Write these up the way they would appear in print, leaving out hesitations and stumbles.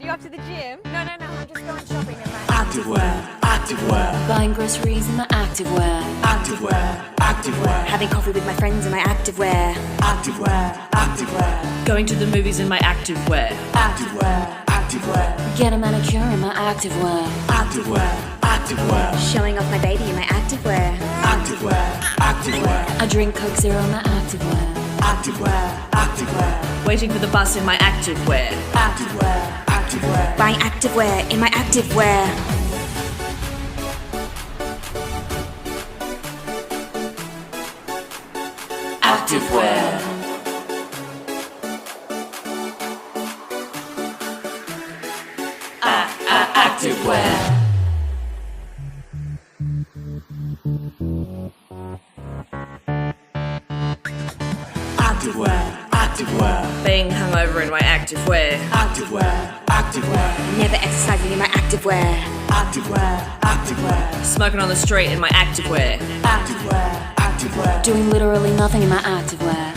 you off to the gym? No, I'm just going shopping in my activewear. Buying groceries in my activewear. Activewear. Having coffee with my friends in my activewear. Activewear. Going to the movies in my activewear. Activewear. Get a manicure in my activewear. Activewear. Showing off my baby in my activewear. Activewear. I drink Coke Zero in my activewear. Activewear. Waiting for the bus in my activewear. Activewear. Buying activewear in my activewear. Activewear. Activewear. Activewear. Being hungover in my activewear. Activewear. Never exercising in my activewear. Activewear. Smoking on the street in my activewear. Activewear. Doing literally nothing in my activewear.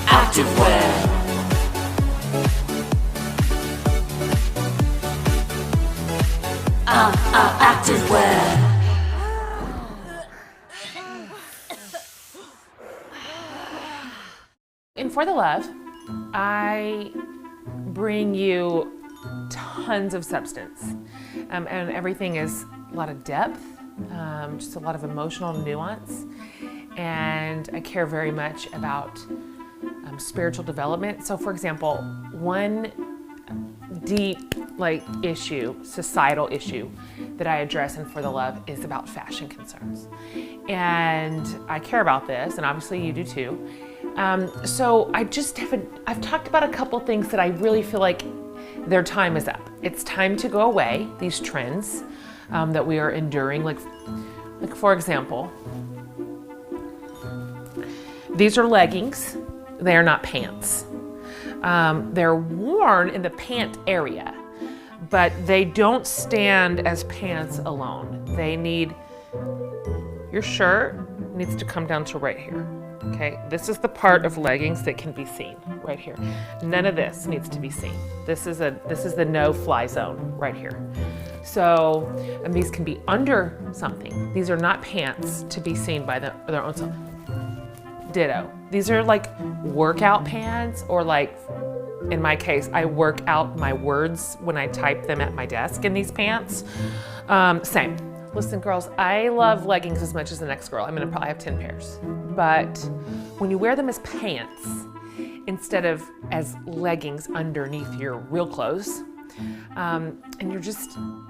Activewear. Activewear. In For the Love, I bring you tons of substance, and everything is a lot of depth, just a lot of emotional nuance, and I care very much about spiritual development. So, for example, one deep societal issue that I address in For the Love is about fashion concerns, and I care about this, and obviously you do too. So I've talked about a couple things that I really feel like their time is up. It's time to go away, these trends that we are enduring. Like for example, these are leggings. They are not pants. They're worn in the pant area, but they don't stand as pants alone. Your shirt needs to come down to right here. Okay, this is the part of leggings that can be seen right here. None of this needs to be seen. This is the no-fly zone right here. So, and these can be under something. These are not pants to be seen by their own self. Ditto. These are like workout pants, or like, in my case, I work out my words when I type them at my desk in these pants. Same. Listen, girls, I love leggings as much as the next girl. I'm gonna probably have 10 pairs. But when you wear them as pants, instead of as leggings underneath your real clothes, and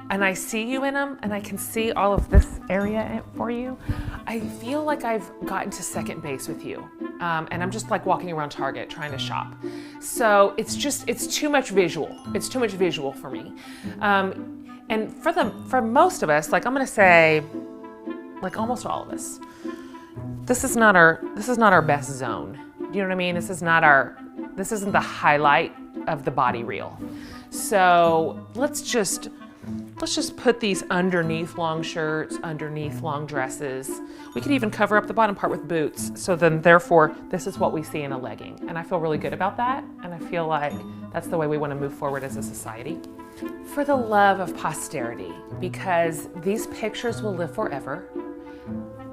I see you in them, and I can see all of this area for you, I feel like I've gotten to second base with you. And I'm just like walking around Target trying to shop. So it's too much visual. It's too much visual for me. And for most of us, like I'm gonna say, like almost all of us, this is not our best zone. You know what I mean? This isn't the highlight of the body reel. So let's just put these underneath long shirts, underneath long dresses. We could even cover up the bottom part with boots. So then therefore, this is what we see in a legging. And I feel really good about that. And I feel like that's the way we want to move forward as a society. For the love of posterity, because these pictures will live forever,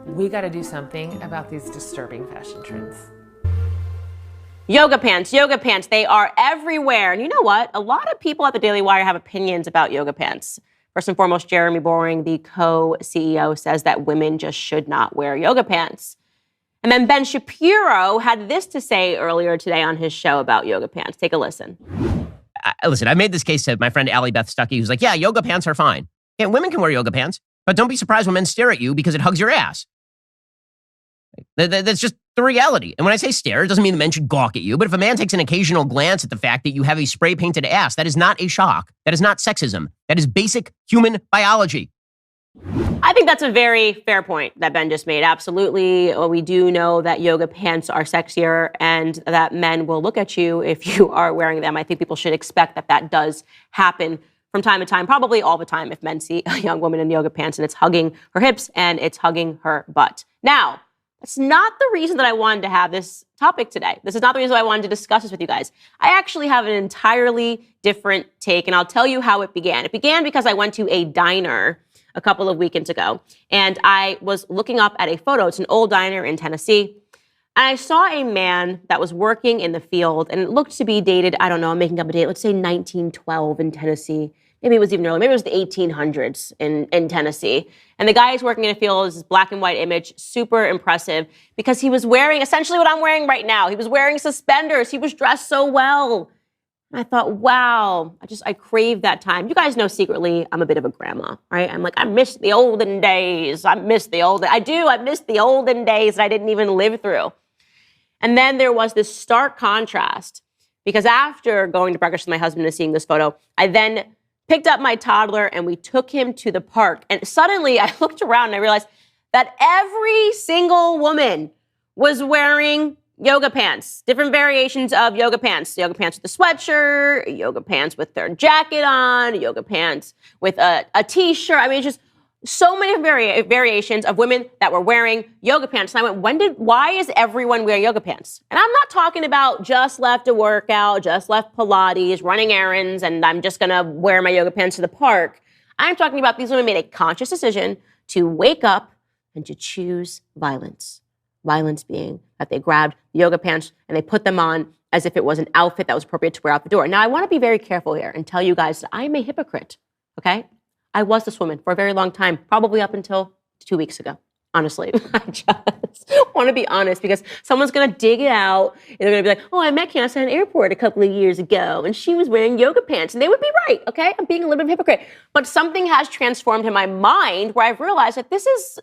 we got to do something about these disturbing fashion trends. Yoga pants, they are everywhere. And you know what? A lot of people at the Daily Wire have opinions about yoga pants. First and foremost, Jeremy Boring, the co-CEO, says that women just should not wear yoga pants. And then Ben Shapiro had this to say earlier today on his show about yoga pants. Take a listen. Listen, I made this case to my friend Allie Beth Stuckey, who's like, yeah, yoga pants are fine. Yeah, women can wear yoga pants, but don't be surprised when men stare at you because it hugs your ass. That's just the reality. And when I say stare, it doesn't mean the men should gawk at you. But if a man takes an occasional glance at the fact that you have a spray-painted ass, that is not a shock. That is not sexism. That is basic human biology. I think that's a very fair point that Ben just made. Absolutely. We do know that yoga pants are sexier and that men will look at you if you are wearing them. I think people should expect that that does happen from time to time, probably all the time, if men see a young woman in yoga pants and it's hugging her hips and it's hugging her butt. Now, That's not the reason that I wanted to have this topic today. This is not the reason why I wanted to discuss this with you guys. I actually have an entirely different take, and I'll tell you how it began. It began because I went to a diner a couple of weekends ago, and I was looking up at a photo. It's an old diner in Tennessee. And I saw a man that was working in the field, and it looked to be dated, I don't know, I'm making up a date, let's say 1912 in Tennessee. Maybe it was even earlier. Maybe it was the 1800s in Tennessee. And the guy who's working in the field is this black and white image, super impressive, because he was wearing essentially what I'm wearing right now. He was wearing suspenders. He was dressed so well. And I thought, wow, I crave that time. You guys know secretly I'm a bit of a grandma, right? I'm like, I miss the olden days. I miss the olden days that I didn't even live through. And then there was this stark contrast, because after going to breakfast with my husband and seeing this photo, I then picked up my toddler and we took him to the park. And suddenly I looked around and I realized that every single woman was wearing yoga pants, different variations of yoga pants with a sweatshirt, yoga pants with their jacket on, yoga pants with a t-shirt. I mean, it's just so many variations of women that were wearing yoga pants. And I went, why is everyone wearing yoga pants? And I'm not talking about just left a workout, just left Pilates, running errands, and I'm just gonna wear my yoga pants to the park. I'm talking about these women made a conscious decision to wake up and to choose violence. Violence being that they grabbed the yoga pants and they put them on as if it was an outfit that was appropriate to wear out the door. Now, I wanna be very careful here and tell you guys that I'm a hypocrite, okay? I was this woman for a very long time, probably up until 2 weeks ago. Honestly, I just want to be honest, because someone's going to dig it out and they're going to be like, oh, I met Candace at an airport a couple of years ago and she was wearing yoga pants. And they would be right, okay? I'm being a little bit of a hypocrite. But something has transformed in my mind where I've realized that this is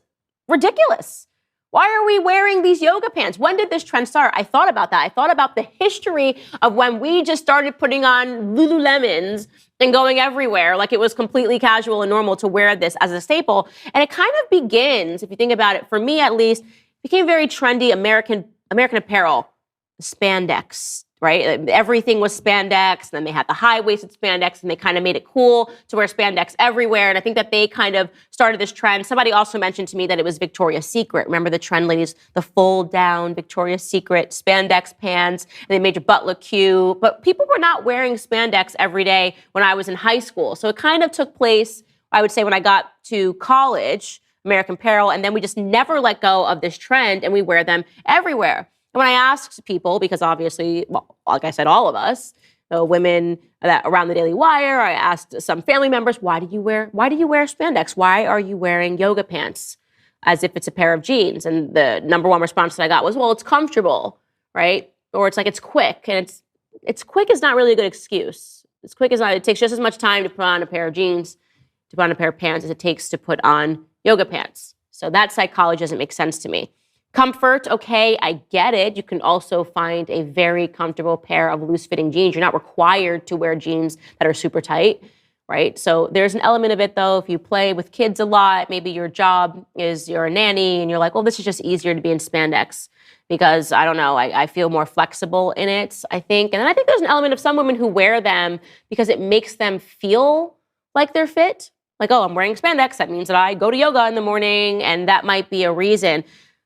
ridiculous. Why are we wearing these yoga pants? When did this trend start? I thought about that. I thought about the history of when we just started putting on Lululemons and going everywhere like it was completely casual and normal to wear this as a staple. And it kind of begins, if you think about it, for me at least, became very trendy American apparel, spandex, right? Everything was spandex, and then they had the high-waisted spandex, and they kind of made it cool to wear spandex everywhere. And I think that they kind of started this trend. Somebody also mentioned to me that it was Victoria's Secret. Remember the trend, ladies? The fold-down Victoria's Secret spandex pants, and they made your butt look cute. But people were not wearing spandex every day when I was in high school. So it kind of took place, I would say, when I got to college, American Apparel, and then we just never let go of this trend, and we wear them everywhere. And when I asked people, because obviously, well, like I said, all of us, women that around the Daily Wire, I asked some family members, why do you wear spandex? Why are you wearing yoga pants as if it's a pair of jeans? And the number one response that I got was, well, it's comfortable, right? Or it's like, it's quick. And it's quick is not really a good excuse. It's quick is not, it takes just as much time to put on a pair of jeans, to put on a pair of pants, as it takes to put on yoga pants. So that psychology doesn't make sense to me. Comfort, okay, I get it. You can also find a very comfortable pair of loose-fitting jeans. You're not required to wear jeans that are super tight, right? So there's an element of it, though. If you play with kids a lot, maybe your job is you're a nanny, and you're like, well, this is just easier to be in spandex because, I don't know, I feel more flexible in it, I think. And then I think there's an element of some women who wear them because it makes them feel like they're fit. Like, oh, I'm wearing spandex. That means that I go to yoga in the morning, and that might be a reason.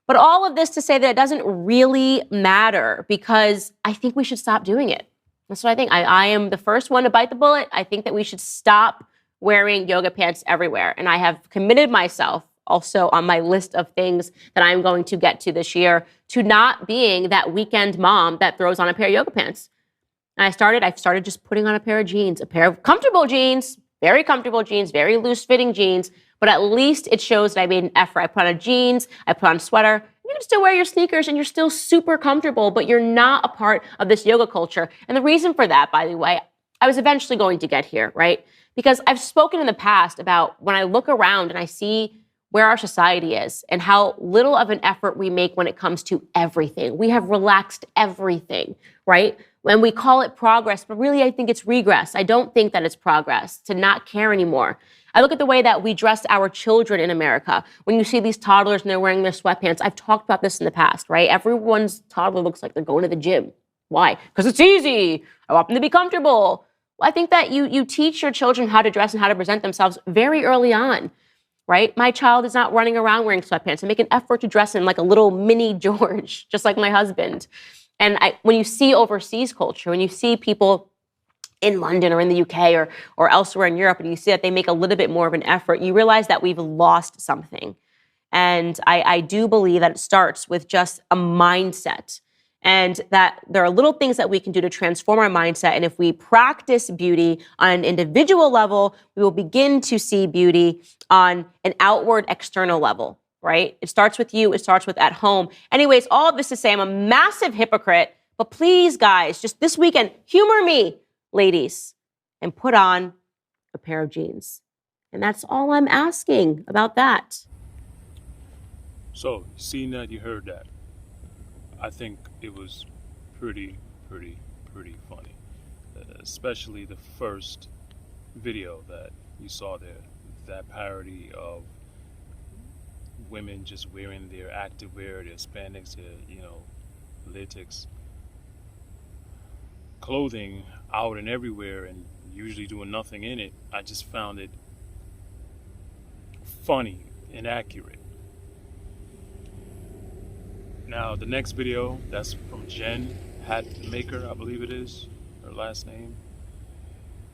But all of this to say that it doesn't really matter, because I think we should stop doing it. That's what I think. I am the first one to bite the bullet. I think that we should stop wearing yoga pants everywhere. And I have committed myself also on my list of things that I'm going to get to this year to not being that weekend mom that throws on a pair of yoga pants. And I started just putting on a pair of jeans, a pair of comfortable jeans, very comfortable jeans, very loose-fitting jeans. But at least it shows that I made an effort. I put on jeans, I put on a sweater. You can still wear your sneakers and you're still super comfortable, but you're not a part of this yoga culture. And the reason for that, by the way, I was eventually going to get here, right? Because I've spoken in the past about when I look around and I see where our society is and how little of an effort we make when it comes to everything. We have relaxed everything, right? When we call it progress, but really I think it's regress. I don't think that it's progress to not care anymore. I look at the way that we dress our children in America. When you see these toddlers and they're wearing their sweatpants, I've talked about this in the past, right? Everyone's toddler looks like they're going to the gym. Why? Because it's easy. I want them to be comfortable. Well, I think that you teach your children how to dress and how to present themselves very early on. right? My child is not running around wearing sweatpants. I make an effort to dress in like a little mini George, just like my husband. And when you see overseas culture, when you see people in London or in the UK or elsewhere in Europe, and you see that they make a little bit more of an effort, you realize that we've lost something. And I do believe that it starts with just a mindset, and that there are little things that we can do to transform our mindset. And if we practice beauty on an individual level, we will begin to see beauty on an outward external level, right? It starts with you. It starts with at home. Anyways, all of this to say I'm a massive hypocrite, but please, guys, just this weekend, humor me, ladies, and put on a pair of jeans. And that's all I'm asking about that. So, seeing that, you heard that, I think it was pretty funny. Especially the first video that you saw there. That parody of women just wearing their activewear, their spandex, their, latex clothing out and everywhere and usually doing nothing in it. I just found it funny, inaccurate. Now, the next video, that's from Jen Hatmaker, I believe it is, her last name.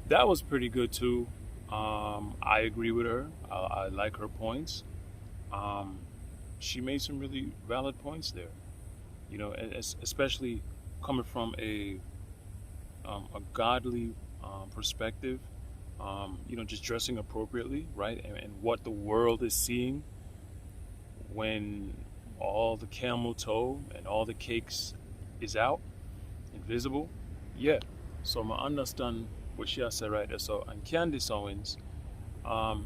That was pretty good too. I agree with her. I like her points. She made some really valid points there. Especially coming from a godly perspective. Just dressing appropriately, right? And what the world is seeing when all the camel toe and all the cakes is out and visible. Yeah. So I understand what she has said right there. So, and Candace Owens, I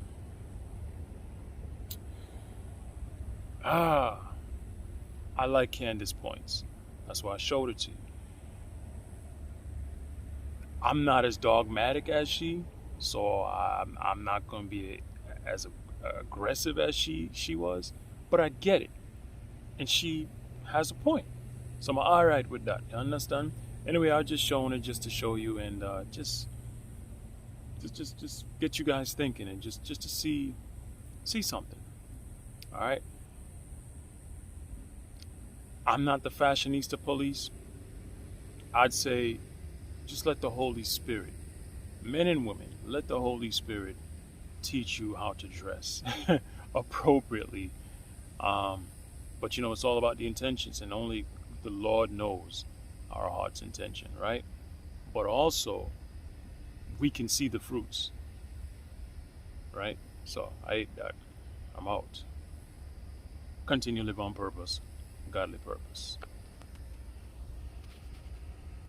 like Candace's points. That's why I showed it to you. I'm not as dogmatic as she, so I'm not going to be as aggressive as she was, but I get it. And she has a point. So I'm all right with that. You understand? Anyway, I was just showing it just to show you and just get you guys thinking and just to see something. All right? I'm not the fashionista police. I'd say just let the Holy Spirit, men and women, let the Holy Spirit teach you how to dress appropriately. But it's all about the intentions, and only the Lord knows our heart's intention, right? But also, we can see the fruits, right? So I ate that. I'm out. Continue to live on purpose, godly purpose.